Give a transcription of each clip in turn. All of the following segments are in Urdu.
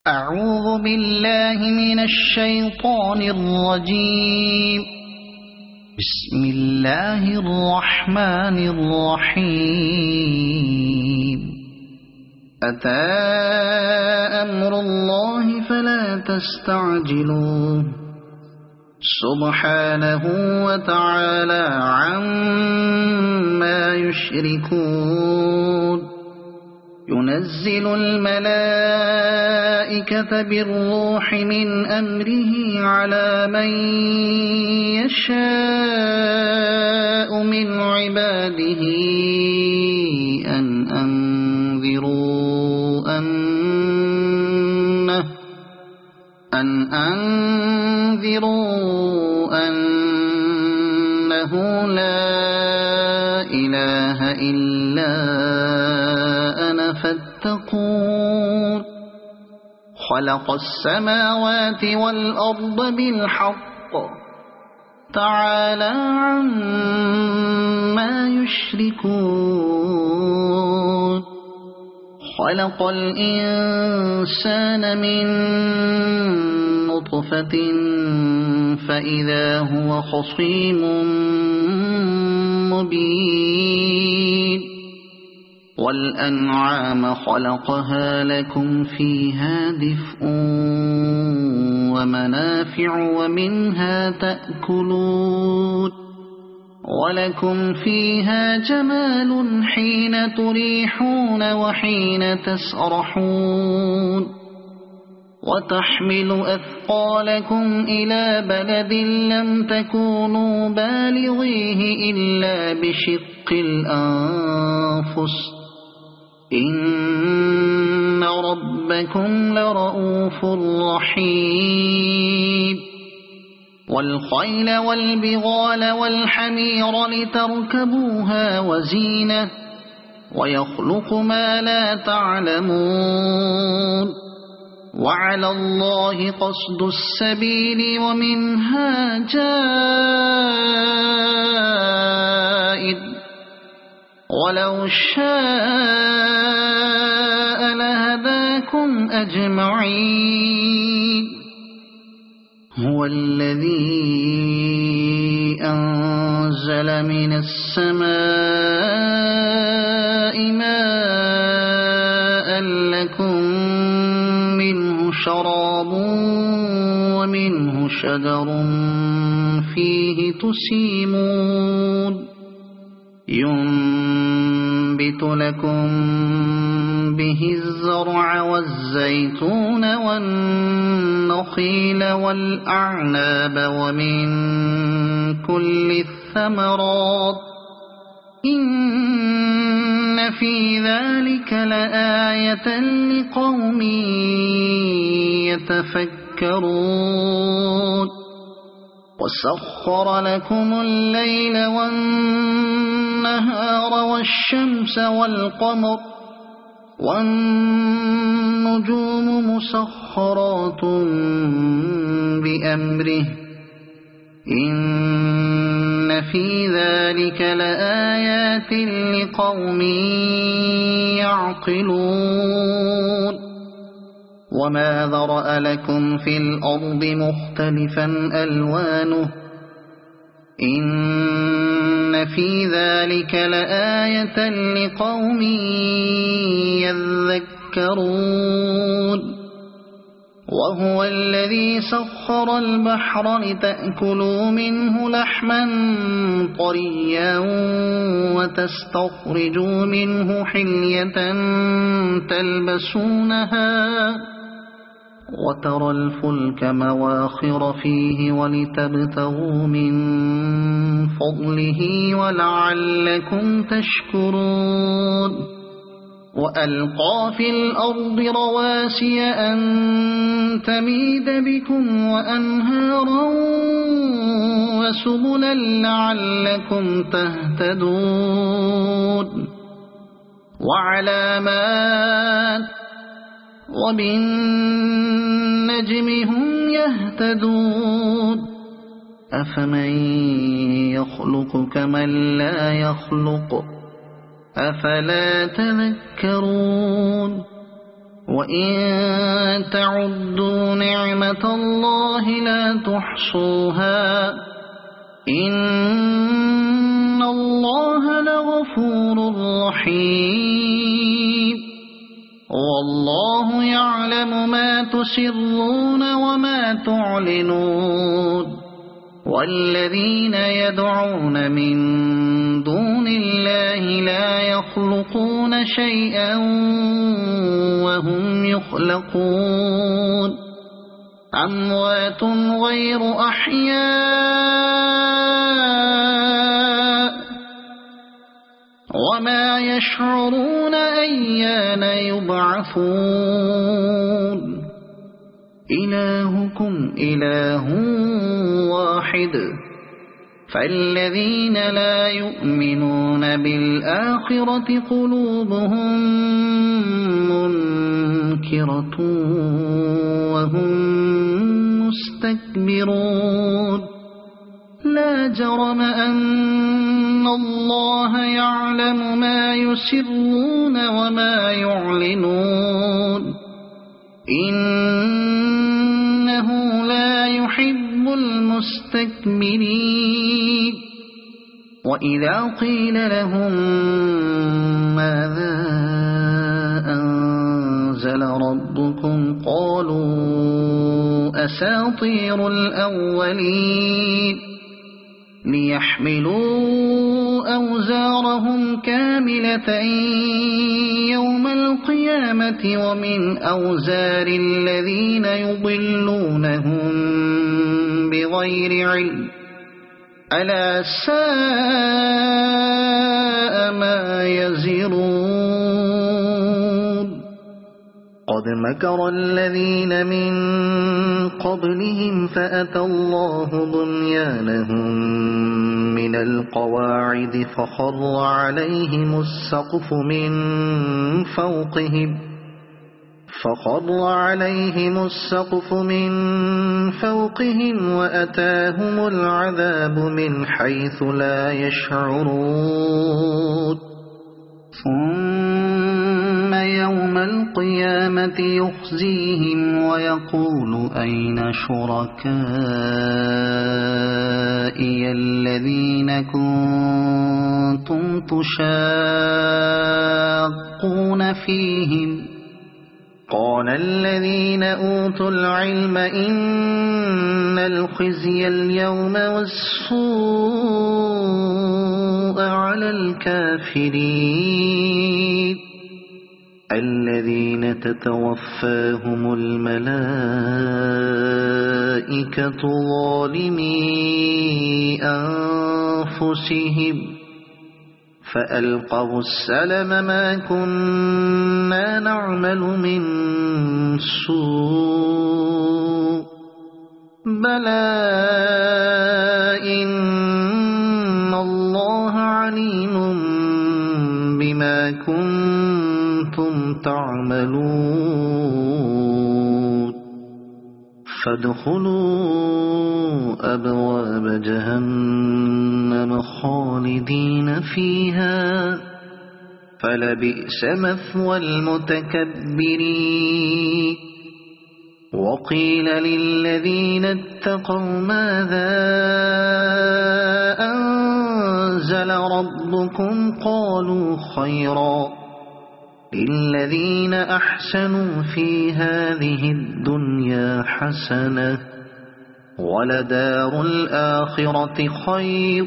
أعوذ بالله من الشيطان الرجيم. بسم الله الرحمن الرحيم. أتى أمر الله فلا تستعجلوه سبحانه وتعالى عما يشركون. ينزل الملائكة بالروح من أمره على من يشاء من عباده أن أنذروا أنه لا إله إلا أنا فاتقون. خلق السماوات والأرض بالحق تعالى عما يشركون. خلق الإنسان من نطفة فإذا هو خصيم مبين. والأنعام خلقها لكم فيها دفء ومنافع ومنها تأكلون. ولكم فيها جمال حين تريحون وحين تسرحون. وتحمل أثقالكم إلى بلد لم تكونوا بالغيه إلا بشق الأنفس إن ربكم لرؤوف رحيم. والخيل والبغال والحمير لتركبوها وزينة ويخلق ما لا تعلمون. وعلى الله قصد السبيل ومنها جائر ولو شاء لهداكم أجمعين. هو الذي أنزل من السماء ماء لكم منه شراب ومنه شجر فيه تسيمون. ينبت لكم به الزرع والزيتون والنخيل والأعناب ومن كل الثمرات إن في ذلك لآية لقوم يتفكرون. وسخر لكم الليل والنهار والشمس والقمر والنجوم مسخرات بأمره إن في ذلك لآيات لقوم يعقلون. وما ذرأ لكم في الأرض مختلفا ألوانه إن في ذلك لآية لقوم يذكرون. وهو الذي سخر البحر لتأكلوا منه لحما طريا وتستخرجوا منه حلية تلبسونها وترى الفلك مواخر فيه ولتبتغوا من فضله ولعلكم تشكرون. وألقى في الأرض رواسي أن تميد بكم وأنهارا وسبلا لعلكم تهتدون. وعلامات وبالنجم هم يهتدون. أفمن يخلق كمن لا يخلق أفلا تذكرون وإن تعدوا نعمة الله لا تحصوها إن الله لغفور رحيم والله يعلم ما تسرون وما تعلنون والذين يدعون من دون الله لا يخلقون شيئا وهم يخلقون أموات غير أحياء وما يشعرون أيان يبعثون إلهكم إله واحد فالذين لا يؤمنون بالآخرة قلوبهم منكرة وهم مستكبرون لا جرم أن الله يعلم ما يسرون وما يعلنون إنه لا يحب المستكبرين وإذا قيل لهم ماذا أنزل ربكم قالوا أساطير الأولين ليحملوا أوزارهم كاملة يوم القيامة ومن أوزار الذين يضلونهم بغير علم ألا ساء ما يزرون قد مكر الذين من قبلهم فأتى الله بنيانهم من القواعد فخر عليهم السقف من فوقهم وأتاهم العذاب من حيث لا يشعرون ثم يوم القيامة يخزيهم ويقول أين شركائي الذين كنتم تشاقون فيهم قال الذين أوتوا العلم إن الخزي اليوم والسوء على الكافرين الذين تتوفاهم الملائكة ظالمي أنفسهم فألقوا السلم ما كنا نعمل من سوء بلى إن الله عليم بما كنتم تعملون فادخلوا أبواب جهنم خالدين فيها فلبئس مثوى المتكبرين وقيل للذين اتقوا ماذا أنزل ربكم قالوا خيرا للذين أحسنوا في هذه الدنيا حسنة ولدار الآخرة خير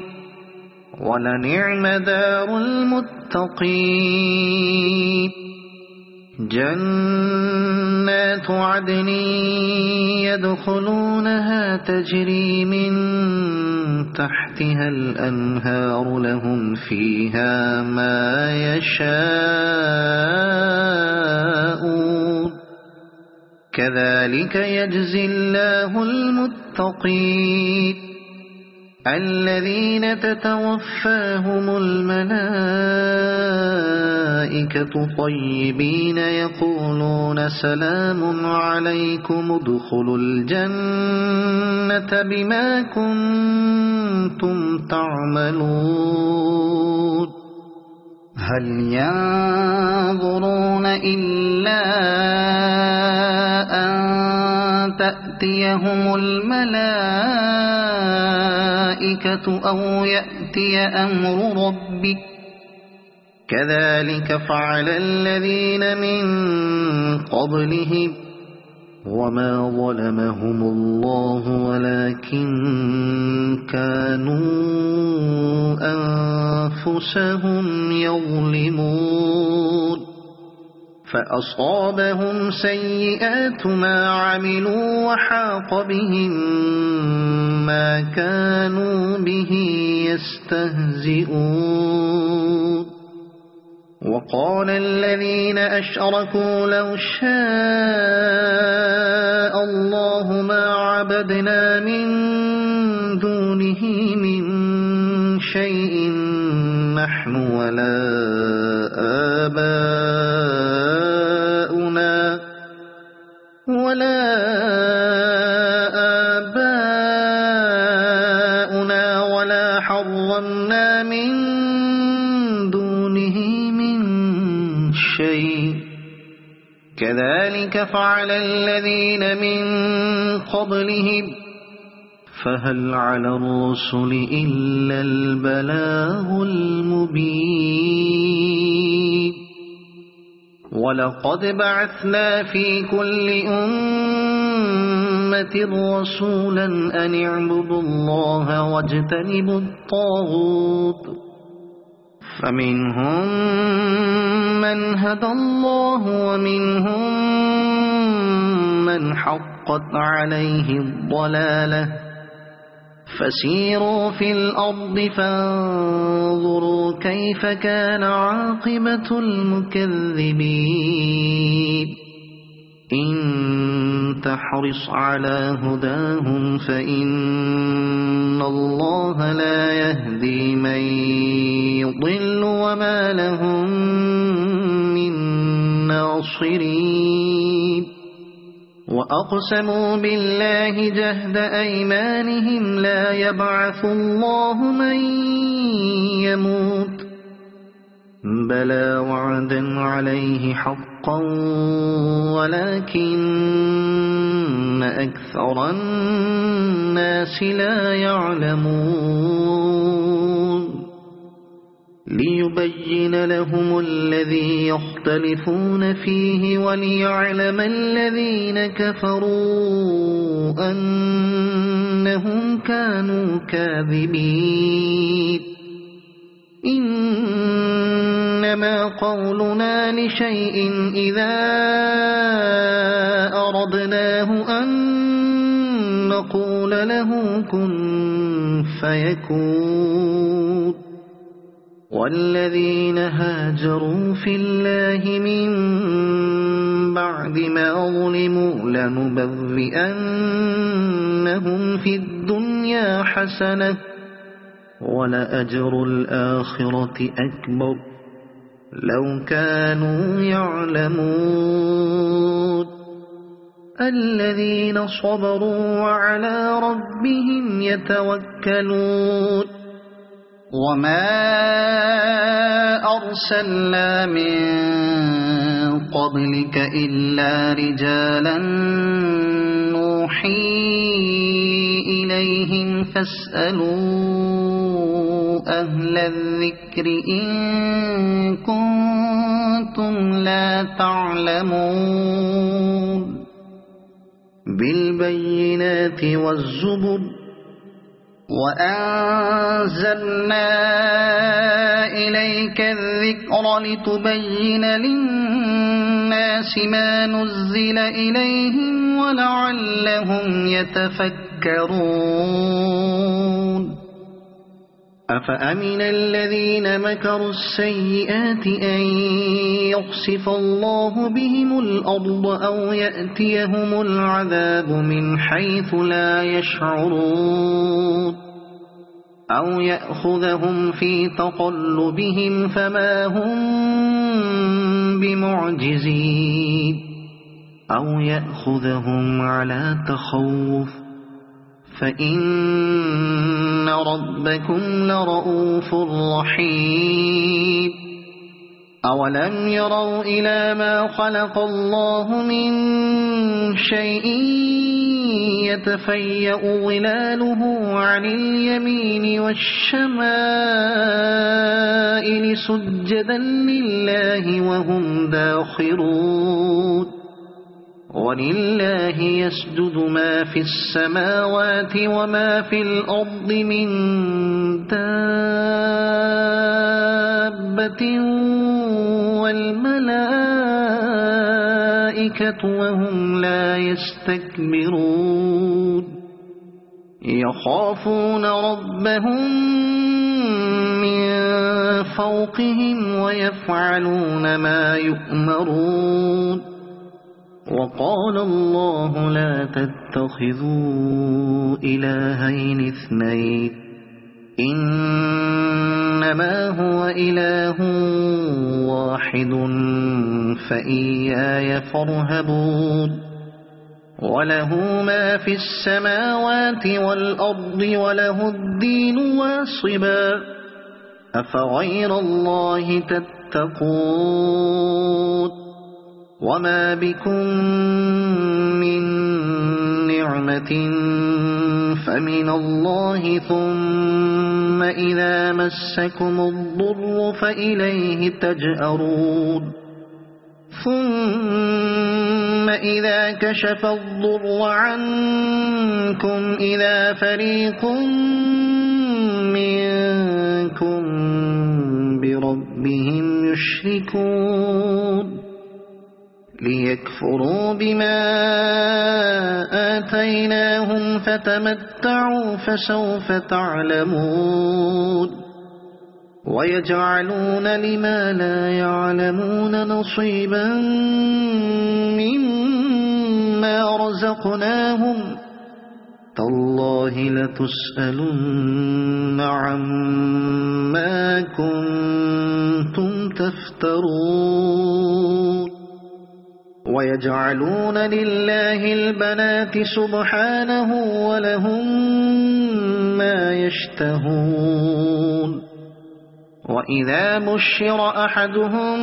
ولنعم دار المتقين جنات عدن يدخلونها تجري من تحتها الأنهار لهم فيها ما يشاءون كذلك يجزي الله المتقين الذين تتوفاهم الملائكة طيبين يقولون سلام عليكم ادخلوا الجنة بما كنتم تعملون هل ينظرون إلا أن تأتيهم الملائكة أو يأتي أمر ربك كذلك فعل الذين من قبلهم وما ظلمهم الله ولكن كانوا أنفسهم يظلمون فأصابهم سيئات ما عملوا وحاق بهم ما كانوا به يستهزئون وقال الذين أشركوا لو شاء الله ما عبدنا من دونه من شيء نحن ولا آباؤنا ولا حرمنا من دونه من شيء كذلك فعل الذين من قبلهم فهل على الرسل إلا البلاغ المبين ولقد بعثنا في كل أمة رسولا أن اعبدوا الله واجتنبوا الطاغوت فمنهم من هدى الله ومنهم من حقت عليه الضلالة فسيروا في الأرض فانظروا كيف كان عاقبة المكذبين إن تحرص على هداهم فإن الله لا يهدي من يضل وما لهم من ناصرين وأقسموا بالله جهد أيمانهم لا يبعث الله من يموت بلى وعدا عليه حقا ولكن أكثر الناس لا يعلمون ليبين لهم الذي يختلفون فيه وليعلم الذين كفروا أنهم كانوا كاذبين إنما قولنا لشيء إذا أردناه أن نقول له كن فيكون والذين هاجروا في الله من بعد ما ظلموا لنبوئنهم في الدنيا حسنة ولأجر الآخرة أكبر لو كانوا يعلمون الذين صبروا وعلى ربهم يتوكلون وما أرسلنا من قبلك إلا رجالا نوحي إليهم فاسألوا أهل الذكر إن كنتم لا تعلمون بالبينات والزبر وأنزلنا إليك الذكر لتبين للناس ما نزل إليهم ولعلهم يتفكرون أفأمن الذين مكروا السيئات أن يخسف الله بهم الأرض أو يأتيهم العذاب من حيث لا يشعرون أو يأخذهم في تقلبهم فما هم بمعجزين أو يأخذهم على تخوف فإن ربكم لرؤوف رحيم أولم يروا إلى ما خلق الله من شيء يتفيأ ظلاله عن اليمين والشمائل سجدا لله وهم داخرون ولله يسجد ما في السماوات وما في الأرض من دابة والملائكة وهم لا يستكبرون يخافون ربهم من فوقهم ويفعلون ما يؤمرون وقال الله لا تتخذوا إلهين اثنين إنما هو إله واحد فإياي فارهبون وله ما في السماوات والأرض وله الدين واصبا أفغير الله تتقون وما بكم من نعمة فمن الله ثم إذا مسكم الضر فإليه تجأرون ثم إذا كشف الضر عنكم إذا فريق منكم بربهم يشركون ليكفروا بما آتيناهم فتمتعوا فسوف تعلمون ويجعلون لما لا يعلمون نصيبا مما رزقناهم تالله لتسألن عما كنتم تفترون ويجعلون لله البنات سبحانه ولهم ما يشتهون وإذا بشر أحدهم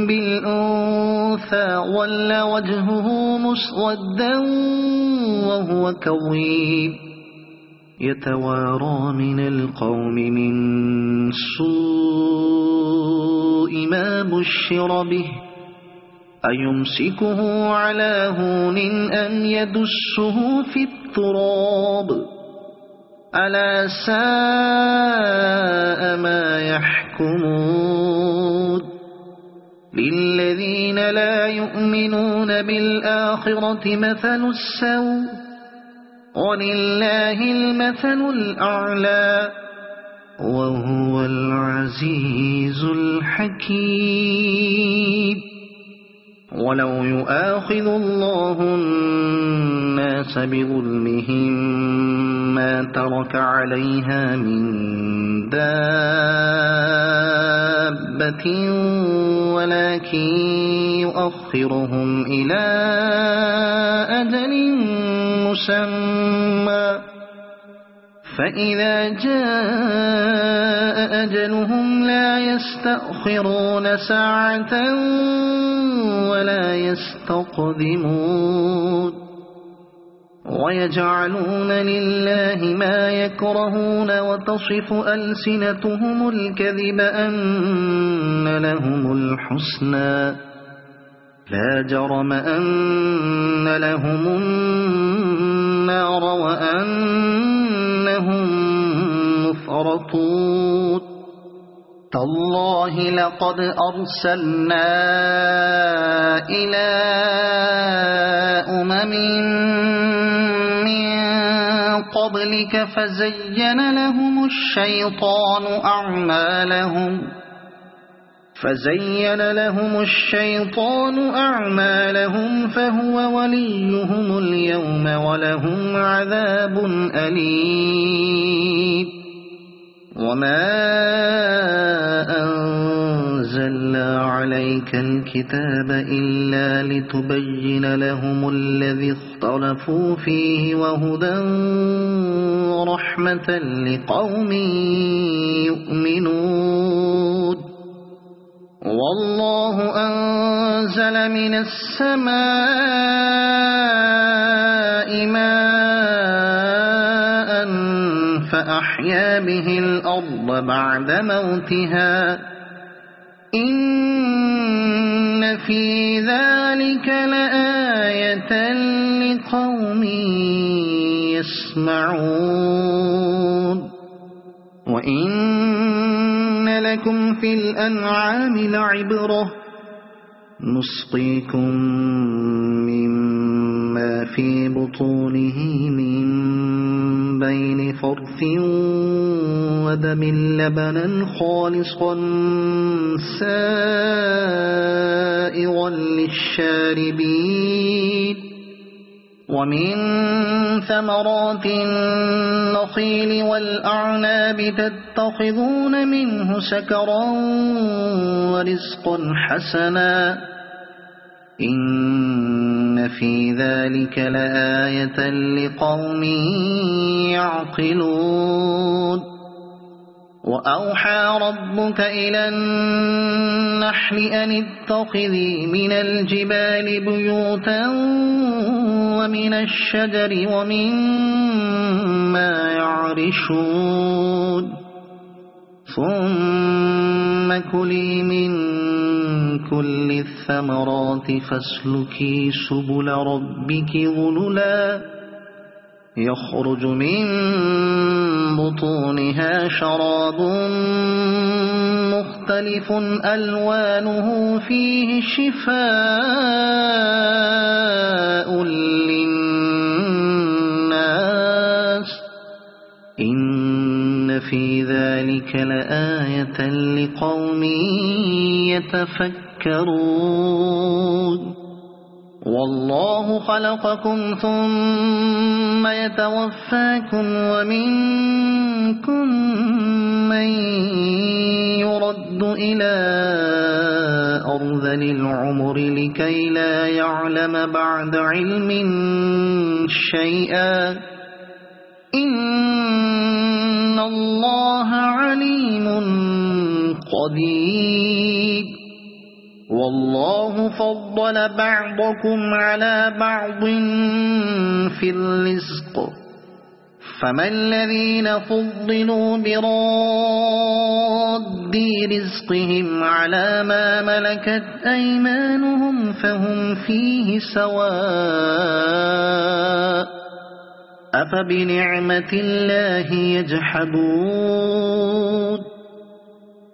بالأنثى ظل وجهه مسودا وهو كظيم يتوارى من القوم من سوء ما بشر به أيمسكه على هون أم يدسه في التراب ألا ساء ما يحكمون للذين لا يؤمنون بالآخرة مثل السوء ولله المثل الأعلى وهو العزيز الحكيم ولو يؤاخذ الله الناس بظلمهم ما ترك عليها من دابة ولكن يؤخرهم إلى أجل مسمى فإذا جاء أجلهم لا يستأخرون ساعة ولا يستقدمون ويجعلون لله ما يكرهون وتصف ألسنتهم الكذب أن لهم الحسنى لا جرم أن لهم النار وأنهم مفرطون تالله لقد أرسلنا إلى أمم من قبلك فزين لهم الشيطان أعمالهم فهو وليهم اليوم ولهم عذاب أليم وما أنزلنا عليك الكتاب إلا لتبين لهم الذي اختلفوا فيه وهدى ورحمة لقوم يؤمنون والله أنزل من السماء ماء فأحيا به الأرض بعد موتها إن في ذلك لآية لقوم يسمعون وإن لكم في الأنعام لعبرة نسقيكم مما في بطونه من بين فرث ودم لبنا خالصا سائغا للشاربين ومن ثمرات النخيل والأعناب تتخذون منه سكرا ورزقا حسنا إن في ذلك لآية لقوم يعقلون وأوحى ربك إلى النحل أن اتخذي من الجبال بيوتا ومن الشجر ومما يعرشون ثم كلي من كل الثمرات فاسلكي سبل ربك ذللا يخرج من بطونها شراب مختلف ألوانه فيه شفاء للناس إن في ذلك لآية لقوم يتفكرون والله خلقكم ثم يتوفاكم ومنكم من يرد إلى أرذل العمر لكي لا يعلم بعد علم شيئا إن الله عليم قدير والله فضل بعضكم على بعض في الرزق فما الذين فضلوا براد رزقهم على ما ملكت أيمانهم فهم فيه سواء أفبنعمة الله يجحدون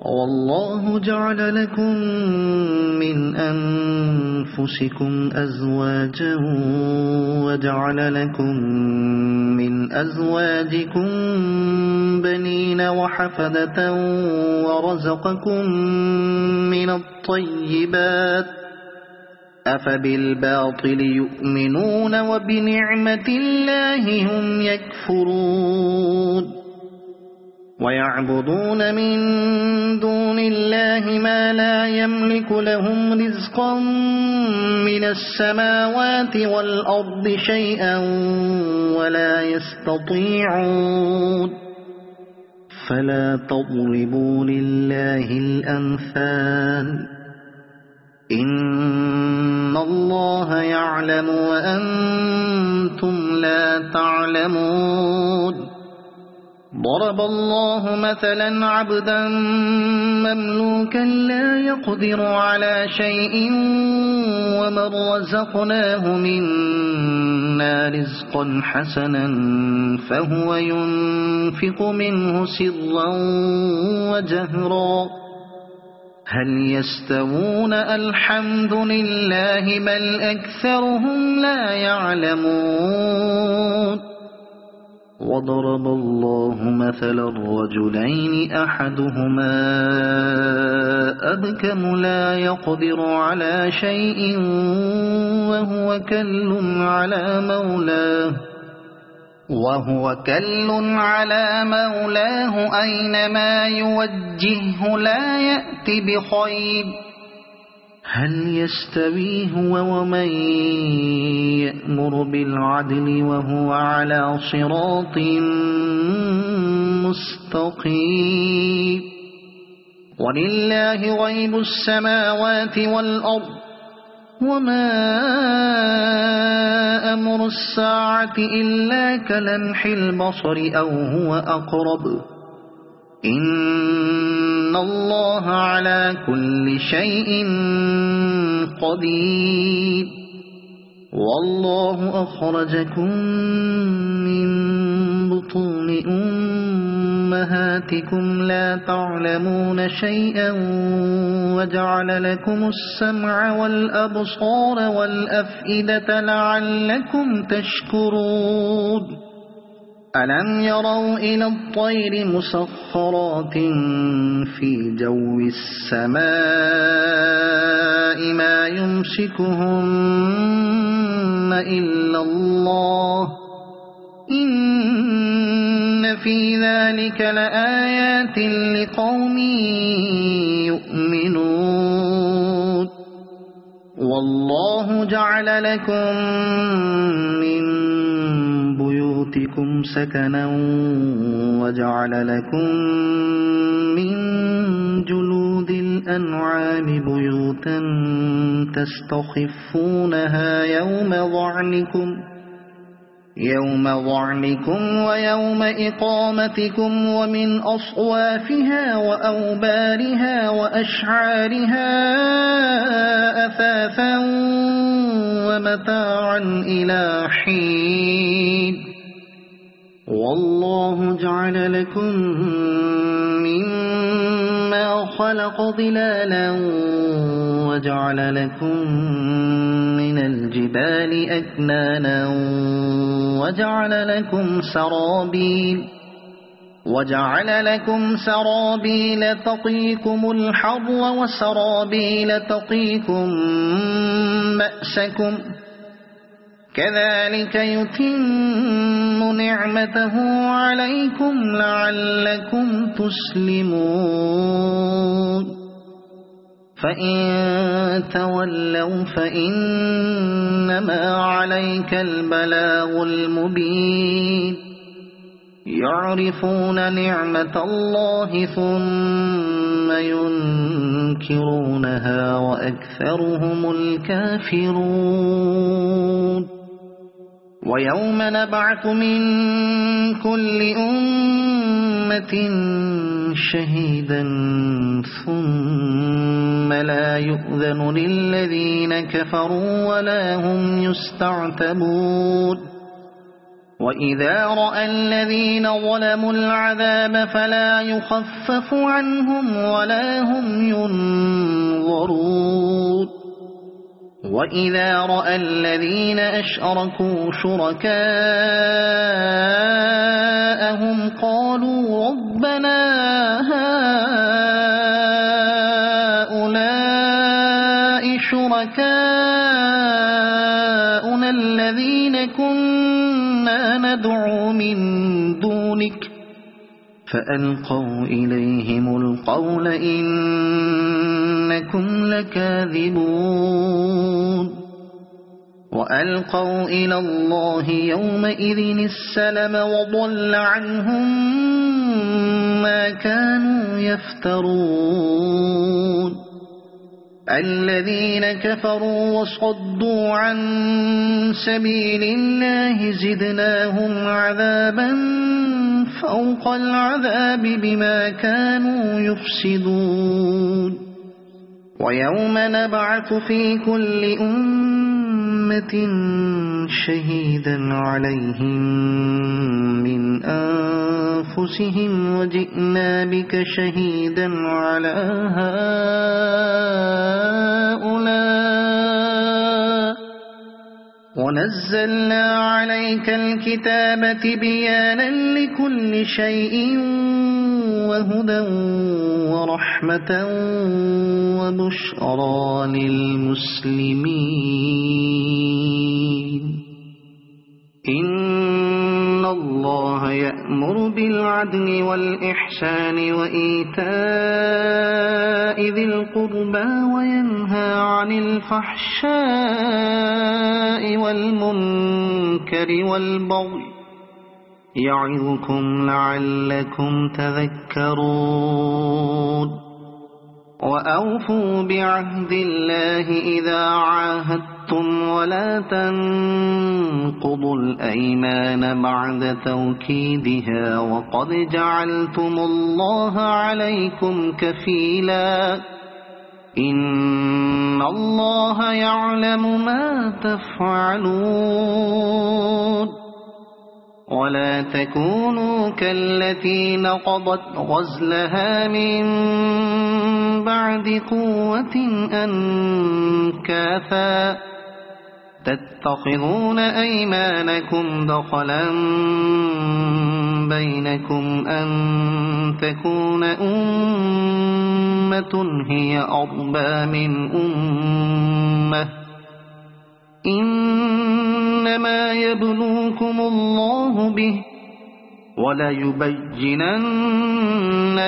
والله جعل لكم من أنفسكم أزواجا وجعل لكم من أزواجكم بنين وحفدة ورزقكم من الطيبات أفبالباطل يؤمنون وبنعمة الله هم يكفرون ويعبدون من دون الله ما لا يملك لهم رزقا من السماوات والأرض شيئا ولا يستطيعون فلا تضربوا لله الأمثال إن الله يعلم وأنتم لا تعلمون ضرب الله مثلا عبدا مملوكا لا يقدر على شيء ومن رزقناه منا رزقا حسنا فهو ينفق منه سرا وجهرا هل يستوون الحمد لله بل أكثرهم لا يعلمون وضرب الله مثلا الرجلين أحدهما أبكم لا يقدر على شيء وهو كل على مولاه أينما يوجهه لا يأت بخير هل يستوي هو ومن يأمر بالعدل وهو على صراط مستقيم ولله غيب السماوات والأرض وما أمر الساعة إلا كلمح البصر أو هو أقرب إن الله على كل شيء قدير والله أخرجكم من بطون أمهاتكم لا تعلمون شيئا وجعل لكم السمع والأبصار والأفئدة لعلكم تشكرون ألم يروا إلى الطير مسخرات في جو السماء ما يمسكهن إلا الله إن في ذلك لآيات لقوم يؤمنون والله جعل لكم من بيوتكم سكنا وجعل لكم من جلود الأنعام بيوتا تستخفونها يوم ظعنكم ويوم إقامتكم ومن أصوافها وأوبارها وأشعارها أثاثا ومتاعا إلى حين والله جعل لكم مما خلق ظلالا وجعل لكم من الجبال أكنانا وجعل لكم سرابيل تقيكم الحر وسرابيل تقيكم بأسكم كذلك يتم نعمته عليكم لعلكم تسلمون فإن تولوا فإنما عليك البلاغ المبين يعرفون نعمة الله ثم ينكرونها وأكثرهم الكافرون ويوم نبعث من كل أمة شهيدا ثم لا يؤذن للذين كفروا ولا هم يستعتبون وإذا رأى الذين ظلموا العذاب فلا يخفف عنهم ولا هم ينظرون وإذا رأى الذين أشركوا شركاءهم قالوا ربنا هؤلاء شركاؤنا الذين كنا ندعو من دونك فألقوا إليهم القول إنكم لكاذبون وألقوا إلى الله يومئذ السلم وضل عنهم ما كانوا يفترون الذين كفروا وصدوا عن سبيل الله زدناهم عذابا فوق العذاب بما كانوا يفسدون ويوم نبعث في كل أمة شهيدا عليهم من أنفسهم وجئنا بك شهيدا على هؤلاء ونزلنا عليك الكتاب تبيانا لكل شيء وهدى ورحمة وبشرى للمسلمين إن الله يأمر بالعدل والإحسان وإيتاء ذي القربى وينهى عن الفحشاء والمنكر والبغي يعظكم لعلكم تذكرون وأوفوا بعهد الله إذا عاهدتم ولا تنقضوا الأيمان بعد توكيدها وقد جعلتم الله عليكم كفيلا إن الله يعلم ما تفعلون ولا تكونوا كالتي نقضت غزلها من بعد قوة أنكاثا تتخذون أيمانكم دخلا بينكم أن تكون أمة هي أربى من أمة إنما يبلوكم الله به وليبينن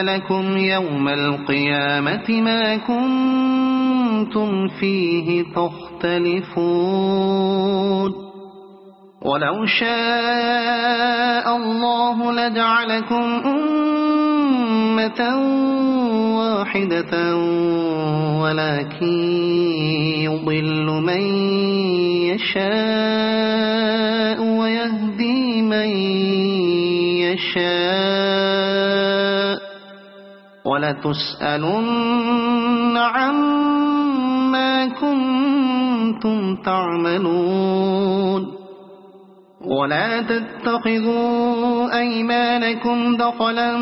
لكم يوم القيامة ما كنتم فيه تختلفون ولو شاء الله لجعلكم أمة واحدة ولكن يضل من يشاء ويهدي من يشاء ولتسألن عما كنتم تعملون ولا تتخذوا أيمانكم دخلا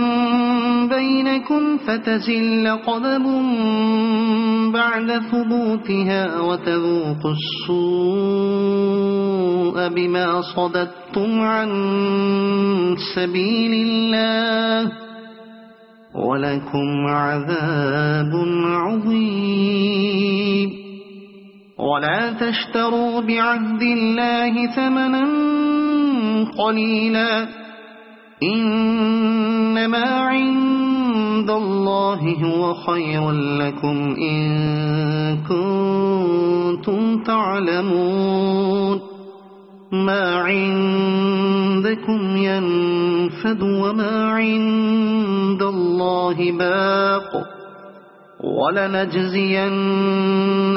بينكم فتزل قدم بعد ثبوتها وتذوقوا السوء بما صددتم عن سبيل الله ولكم عذاب عظيم ولا تشتروا بعهد الله ثمنا قليلا إنما عند الله هو خير لكم إن كنتم تعلمون ما عندكم ينفد وما عند الله باق ولنجزين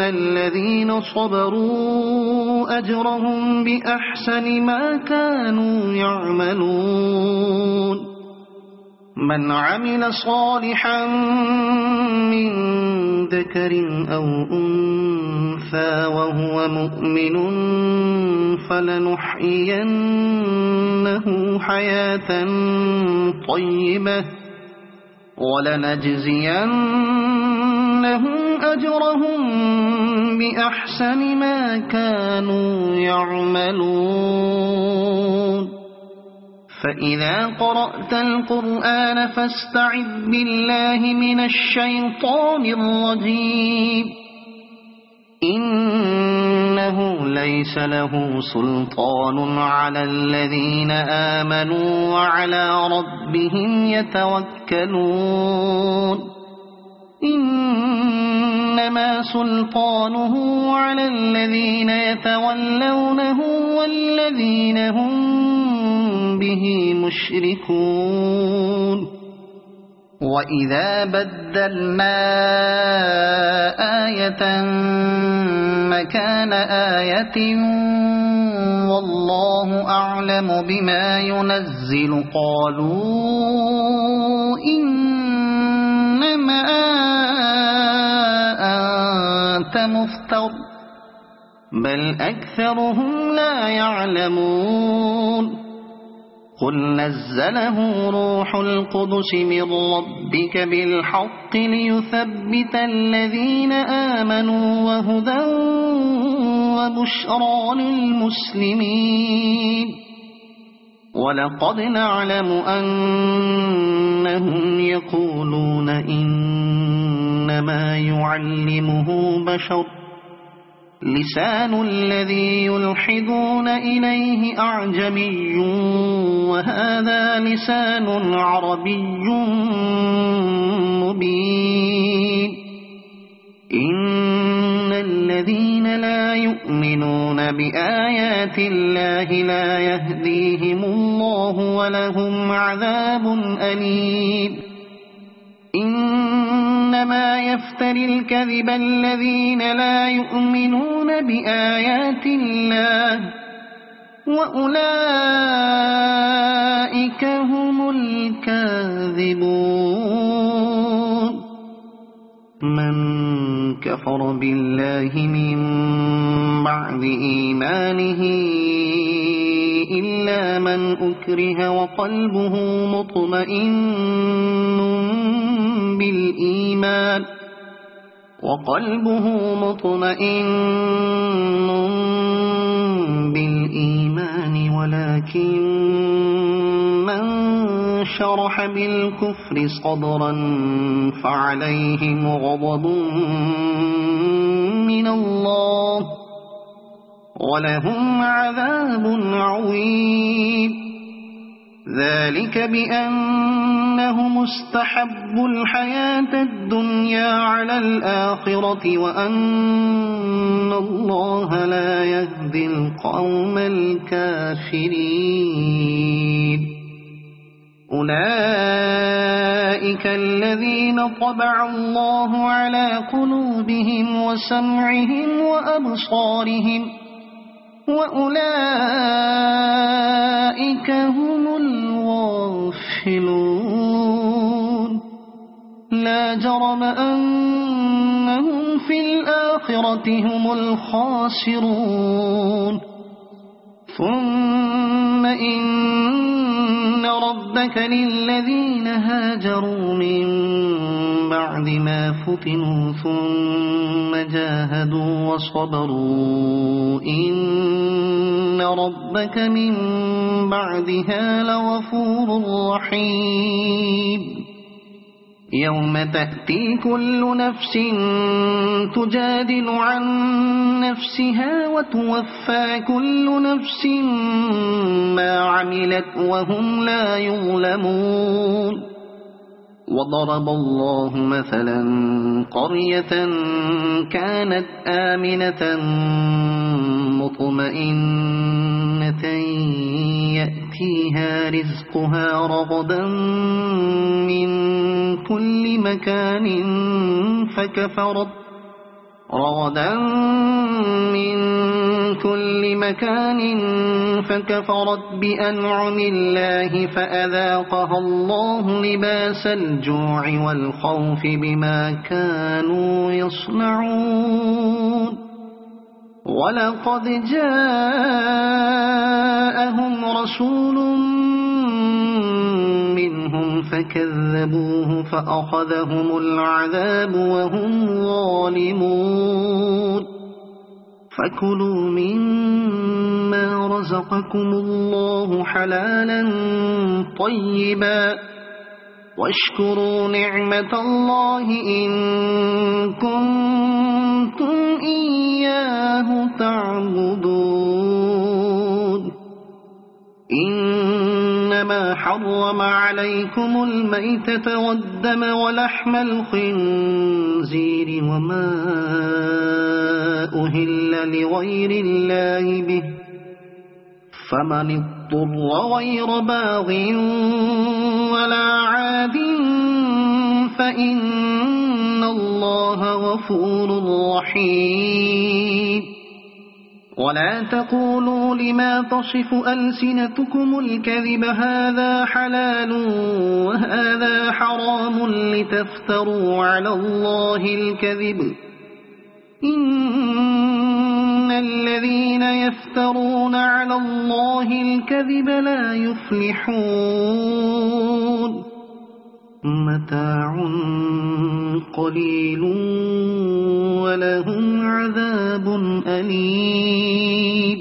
الذين صبروا أجرهم بأحسن ما كانوا يعملون من عمل صالحا من ذكر أو أنثى وهو مؤمن فلنحيينه حياة طيبة ولنجزينهم أجرهم بأحسن ما كانوا يعملون فإذا قرأت القرآن فاستعذ بالله من الشيطان الرجيم إنه ليس له سلطان على الذين آمنوا وعلى ربهم يتوكلون إنما سلطانه على الذين يتولونه والذين هم به مشركون وإذا بدلنا آية مكان آية والله أعلم بما ينزل قالوا إنما أنت مفتر بل أكثرهم لا يعلمون قل نزله روح القدس من ربك بالحق ليثبت الذين آمنوا وهدى وبشرى للمسلمين ولقد نعلم أنهم يقولون إنما يعلمه بشر لسان الذي يلحدون إليه أعجمي وهذا لسان عربي مبين إن الذين لا يؤمنون بآيات الله لا يهديهم الله ولهم عذاب أليم إنما إنما يفتري الكذب الذين لا يؤمنون بآيات الله وأولئك هم الكاذبون من كفر بالله من بعد إيمانه إلا من أكره وقلبه مطمئن بالإيمان ولكن من شرح بالكفر صدرا فعليهم غضب من الله ولهم عذاب عظيم ذلك بأنهم استحبوا الحياة الدنيا على الآخرة وأن الله لا يهدي القوم الكافرين أولئك الذين طبع الله على قلوبهم وسمعهم وأبصارهم وأولئك هم الغافلون لا جرم أنهم في الآخرة هم الخاسرون ثم إن ربك للذين هاجروا من بعد ما فتنوا ثم جاهدوا وصبروا إن ربك من بعدها لغفور رحيم يوم تأتي كل نفس تجادل عن نفسها وتوفى كل نفس ما عملت وهم لا يظلمون وضرب الله مثلا قرية كانت آمنة مطمئنة يأتيها رزقها رغدا من كل مكان فكفرت بأنعم الله فأذاقها الله لباس الجوع والخوف بما كانوا يصنعون ولقد جاءهم رسول منهم فكذبوه فأخذهم العذاب وهم ظالمون فكلوا مما رزقكم الله حلالا طيبا واشكروا نعمة الله إن كنتم إياه تعبدون إنما حرم عليكم الميتة والدم ولحم الخنزير وما أهل لغير الله به فمن اضطر غير باغ ولا عاد فإن الله غفور رحيم ولا تقولوا لما تصف ألسنتكم الكذب هذا حلال وهذا حرام لتفتروا على الله الكذب إن الذين يفترون على الله الكذب لا يفلحون متاع قليل ولهم عذاب أليم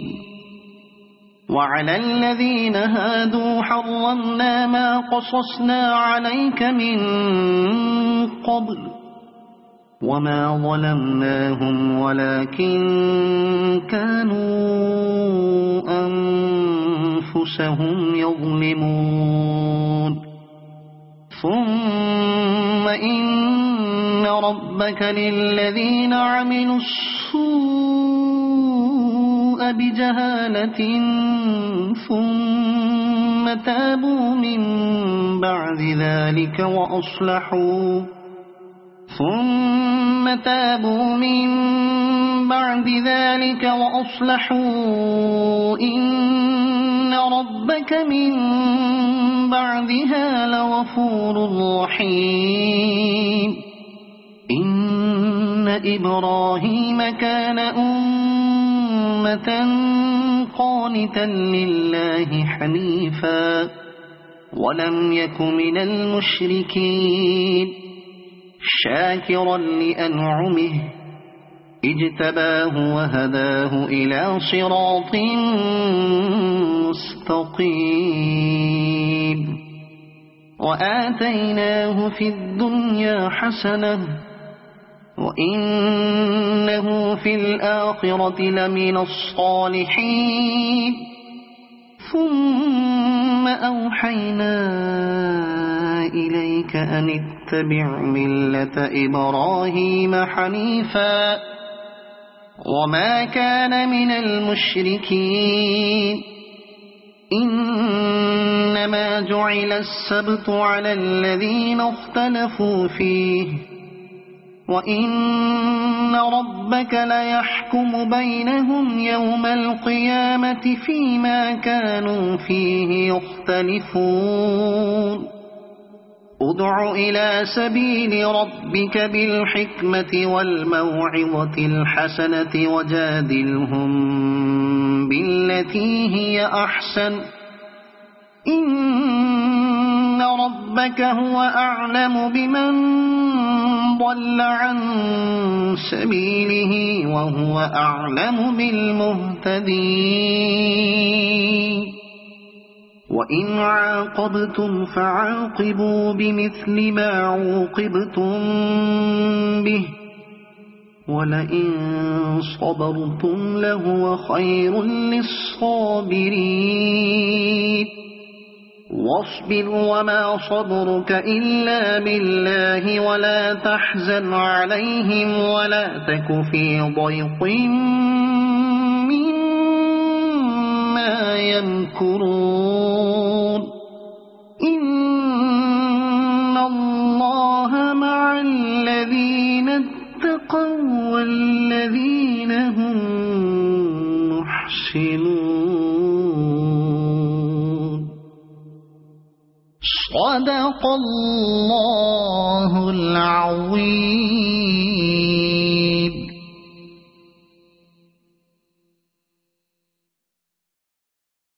وعلى الذين هادوا حرمنا ما قصصنا عليك من قبل وما ظلمناهم ولكن كانوا أنفسهم يظلمون ثم إن ربك للذين عملوا السوء بجهالة ثم تابوا من بعد ذلك ثم تابوا من بعد ذلك وأصلحوا إن ربك من بعدها لغفور رحيم إن إبراهيم كان أمة قانتا لله حنيفا ولم يك من المشركين شاكرا لأنعمه اجتباه وهداه إلى صراط مستقيم وآتيناه في الدنيا حسنة وإنه في الآخرة لمن الصالحين ثم أوحينا إليك أن اتبع ملة إبراهيم حنيفا وما كان من المشركين إنما جعل السبت على الذين اختلفوا فيه وإن ربك ليحكم بينهم يوم القيامة فيما كانوا فيه يختلفون ادع إلى سبيل ربك بالحكمة والموعظة الحسنة وجادلهم بالتي هي أحسن إن ربك هو أعلم بمن ضل عن سبيله وهو أعلم بالمهتدين وإن عاقبتم فعاقبوا بمثل ما عوقبتم به ولئن صبرتم لهو خير للصابرين واصبر وما صبرك إلا بالله ولا تحزن عليهم ولا تك في ضيق مما يمكرون إن الله مع الذين اتقوا والذين هم محسنون صدق الله العظيم.